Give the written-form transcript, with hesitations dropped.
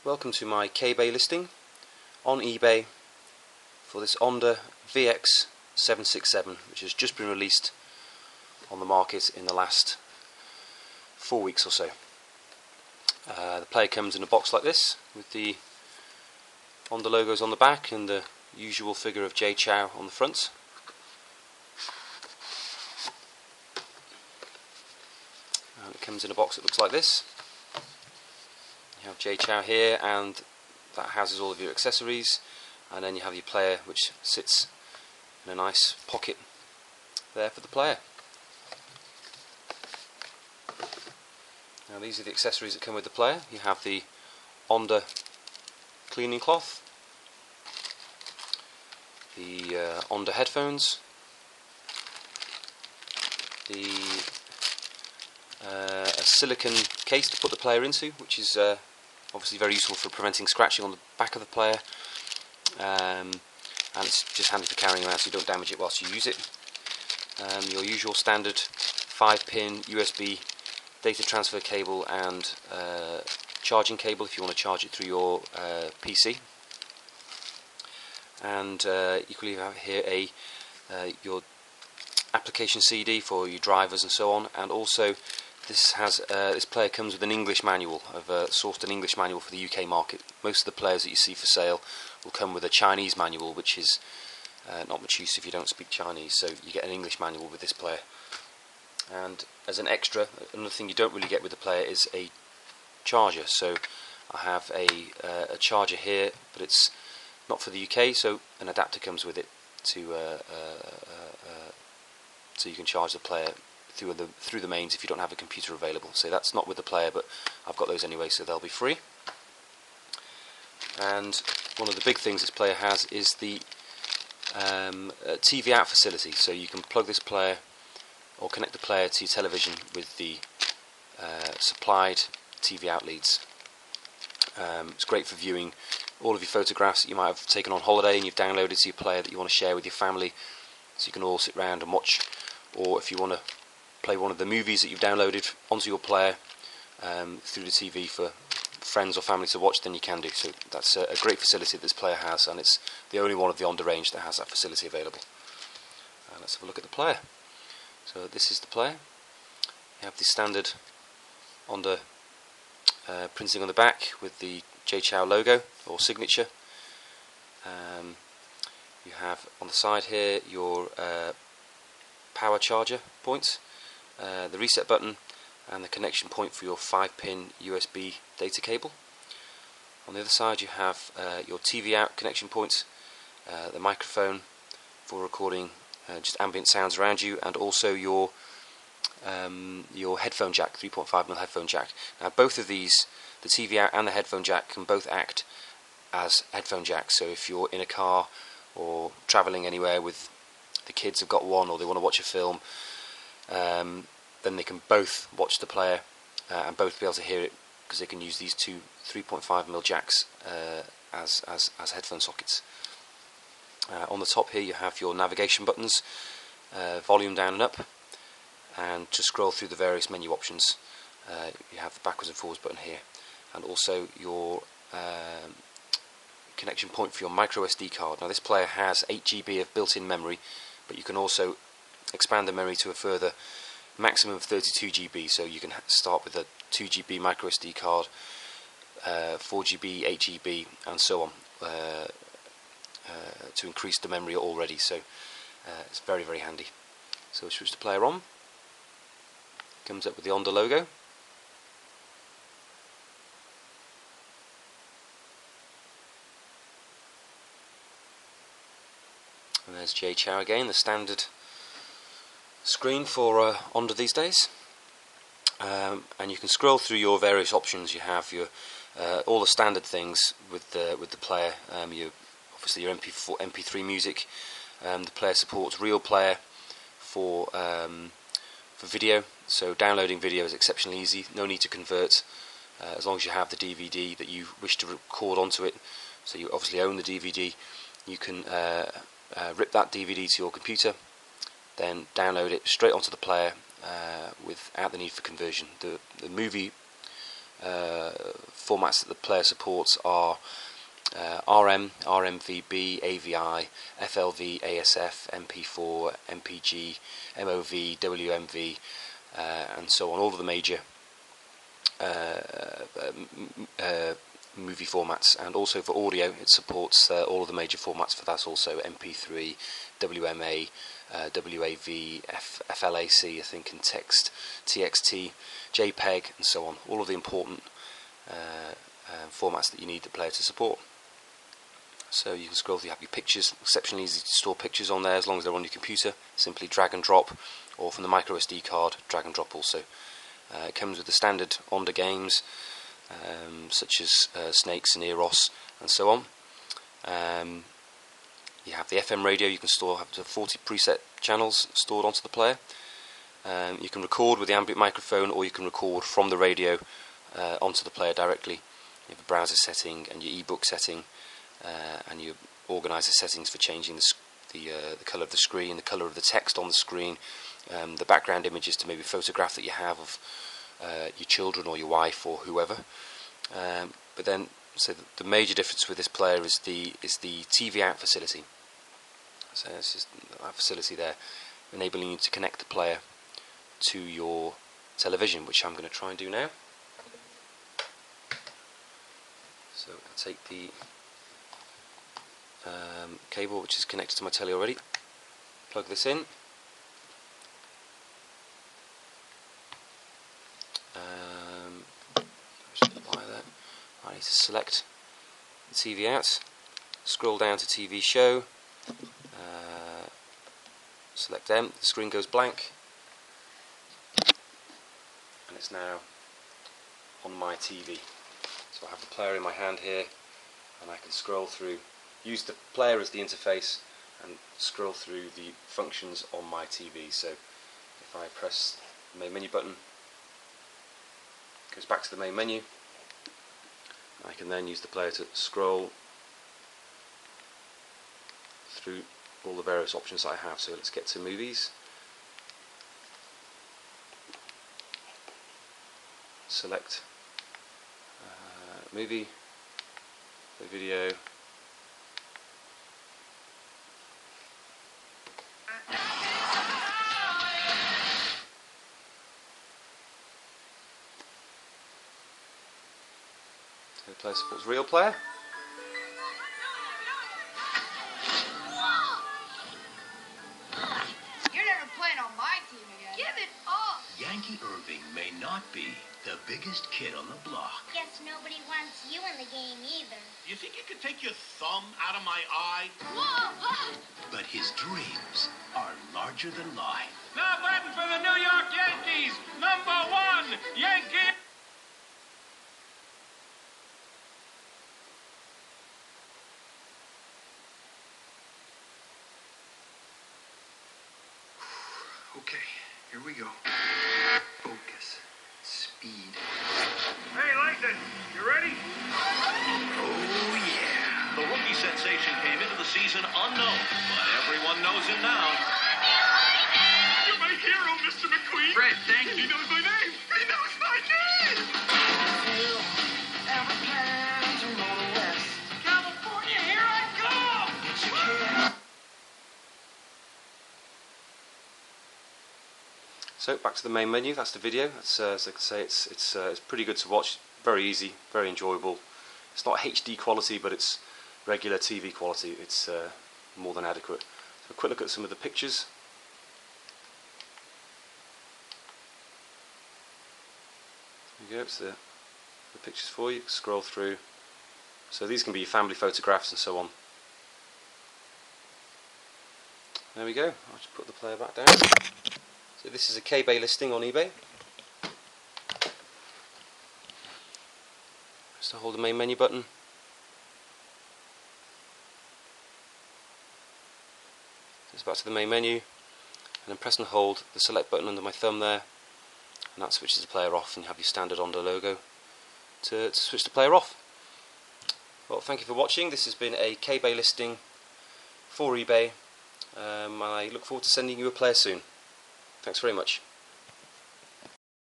Welcome to my kay.bay listing on eBay for this Onda VX767, which has just been released on the market in the last 4 weeks or so. The player comes in a box like this with the Onda logos on the back and the usual figure of Jay Chou on the front. And it comes in a box that looks like this. You have Jay Chou here, and that houses all of your accessories, and then you have your player, which sits in a nice pocket there for the player. Now these are the accessories that come with the player. You have the Onda cleaning cloth, the Onda headphones, a silicone case to put the player into, which is obviously very useful for preventing scratching on the back of the player, and it's just handy for carrying around so you don't damage it whilst you use it. Your usual standard 5-pin USB data transfer cable and charging cable if you want to charge it through your PC. And equally you have here your application CD for your drivers and so on, and also this player comes with an English manual. I've sourced an English manual for the UK market. Most of the players that you see for sale will come with a Chinese manual, which is not much use if you don't speak Chinese, so you get an English manual with this player. And as an extra, another thing you don't really get with the player is a charger. So I have a charger here, but it's not for the UK, so an adapter comes with it to so you can charge the player through the mains if you don't have a computer available. So that's not with the player, but I've got those anyway, so they'll be free. And one of the big things this player has is the TV out facility. So you can plug this player or connect the player to your television with the supplied TV out leads. It's great for viewing all of your photographs that you might have taken on holiday and you've downloaded to your player that you want to share with your family, so you can all sit around and watch. Or if you want to play one of the movies that you've downloaded onto your player through the TV for friends or family to watch, then you can do. So that's a great facility that this player has, and it's the only one of the Onda range that has that facility available. Let's have a look at the player. So this is the player. You have the standard Onda printing on the back with the Jay Chou logo or signature. You have on the side here your power charger points, the reset button, and the connection point for your 5-pin USB data cable. On the other side you have your TV out connection points, the microphone for recording just ambient sounds around you, and also your headphone jack, 3.5mm headphone jack. Now both of these, the TV out and the headphone jack, can both act as headphone jacks. So if you're in a car or travelling anywhere with the kids have got one, or they want to watch a film, then they can both watch the player and both be able to hear it, because they can use these two 3.5mm jacks as headphone sockets. On the top here you have your navigation buttons, volume down and up, and to scroll through the various menu options you have the backwards and forwards button here, and also your connection point for your micro SD card. Now this player has 8GB of built-in memory, but you can also expand the memory to a further maximum of 32GB, so you can start with a 2GB micro SD card, 4GB, 8GB, and so on, to increase the memory already. So it's very, very handy. So switch the player on. Comes up with the Onda logo. And there's Jay Chou again, the standard screen for Onda these days. And you can scroll through your various options. You have your all the standard things with the player. Obviously your MP4, MP3 music. The player supports Real Player for video, so downloading video is exceptionally easy. No need to convert, as long as you have the DVD that you wish to record onto it. So you obviously own the DVD. You can rip that DVD to your computer, then download it straight onto the player without the need for conversion. The movie formats that the player supports are RM, RMVB, AVI, FLV, ASF, MP4, MPG, MOV, WMV, and so on. All of the major movie formats, and also for audio it supports all of the major formats for that also: MP3, WMA, WAV, FLAC, I think, and text, TXT, JPEG, and so on. All of the important formats that you need the player to support. So you can scroll through, you have your pictures, exceptionally easy to store pictures on there as long as they're on your computer. Simply drag and drop, or from the micro SD card, drag and drop also. It comes with the standard Onda games, such as Snakes and Eros, and so on. You have the FM radio. You can store up to 40 preset channels stored onto the player. You can record with the ambient microphone, or you can record from the radio onto the player directly. You have a browser setting and your ebook setting, and you organise the settings for changing the colour of the screen, the colour of the text on the screen, the background images to maybe a photograph that you have of your children or your wife or whoever. But then, so the major difference with this player is the TV out facility. So it's just that facility there, enabling you to connect the player to your television, which I'm going to try and do now. So I'll take the cable, which is connected to my telly already, plug this in, I need to select the TV out, scroll down to TV show, select M, the screen goes blank, and it's now on my TV. So I have the player in my hand here, and I can scroll through, use the player as the interface, and scroll through the functions on my TV. So if I press the main menu button, it goes back to the main menu. I can then use the player to scroll through all the various options that I have. So let's get to movies. Select movie, the video. So the player supports real player. You're never playing on my team again. Give it up! Yankee Irving may not be the biggest kid on the block. Guess nobody wants you in the game either. You think you could take your thumb out of my eye? Whoa! But his dreams are larger than life. Now batting for the New York Yankees, #1, Yankee! Okay, here we go. Focus. Speed. Hey, Layton, you ready? Oh, yeah. The rookie sensation came into the season unknown, but everyone knows him now. You're my hero, Mr. McQueen. Fred, thank you. He knows my name. He knows my name. California, here I come. So back to the main menu. That's the video. That's, as I can say, it's pretty good to watch. Very easy, very enjoyable. It's not HD quality, but it's regular TV quality. It's more than adequate. So a quick look at some of the pictures. There you go. It's the pictures for you. Scroll through. So these can be your family photographs and so on. There we go. I'll just put the player back down. So this is a kay.bay listing on eBay. Just to hold the main menu button. Just back to the main menu, and then press and hold the select button under my thumb there, and that switches the player off, and you have your standard Onda logo to switch the player off. Well, thank you for watching. This has been a kay.bay listing for eBay. I look forward to sending you a player soon. Thanks very much.